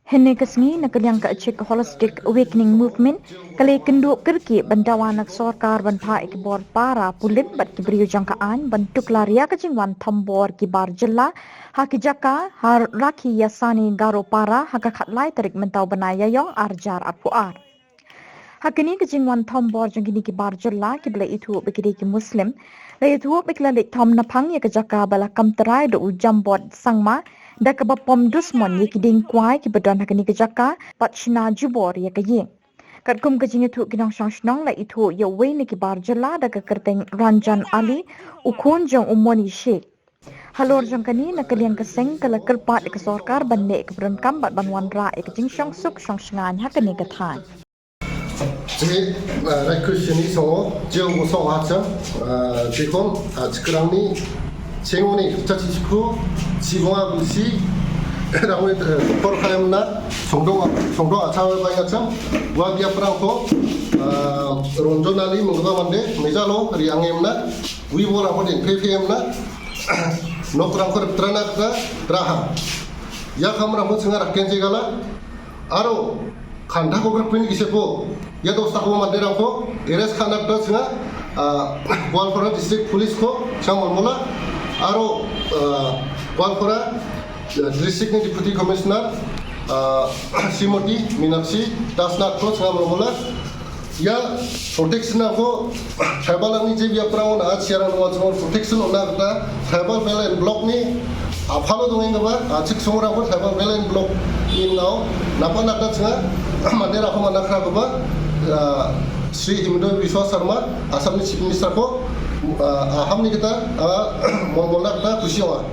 Hene kesngi nak yang ka cek holistic awakening movement kali kenduk kerki bandawan nak sorkar banpa ikbor para pulit bat kibriu jangkaan bentuk laria kejingwan Thom ki Barjylla Haki Jaka har raki yasani garo para haka khatlai tarik mentau banaya yong arjar apuar. Hakini kejingwan Thom jangkini ki Barjylla ki bela itu bekidi ki Muslim la itu bekla lek Thom Naphang ya ke Jaka bala kam Trai do jambot sangma da ke bapom dusmon ya ki Dieng Kwai ki bedon hakini ke Jaka pat shina jubor ya ke Dieng. Kat kum kejing itu kinong shnong la itu ya we ni ki Barjylla da ke kerteng ranjan ali ukun jong umoni sheikh. Halor jangkani nak kalian keseng kala kerpat ke sorkar bande ke berenkam bat banwan ra ke jing shong suk shong shngan hakini ke than. 제 라이크션이 성어 지역 우성 하청 지금 지크랑니 생원이 흡착시키고 지공하고 시 라고 포르카임나 정동 아차와 바이나청 와비아 프랑코 론조나리 몽가만데 메자로 리앙엠나 위보라고 된 페피엠나 노크랑코 트라나가 드라하 야카무라고 생각할 겐지가라 아로 간다고 그렇게 기세고 야도 사고 만들라고 에레스 카나트 승아 고알코라 디스트릭트 폴리스코 참몰몰라 아로 고알코라 디스트릭트 디프티 커미셔너 시모티 미나시 다스나코 참몰몰라 야 프로텍션하고 트라이벌니 제비아 프라운 아치아라는 것처럼 프로텍션 올라갔다 트라이벌 벨 블록니 아파로 동행가 직송으로 트라이벌 벨 블록 인나오 나빠나다 승아 만데라고 만나크라고 Sri Himdo Wiswa Sarma Asam Chief Minister ko hamni kita molmolna kita kusiwa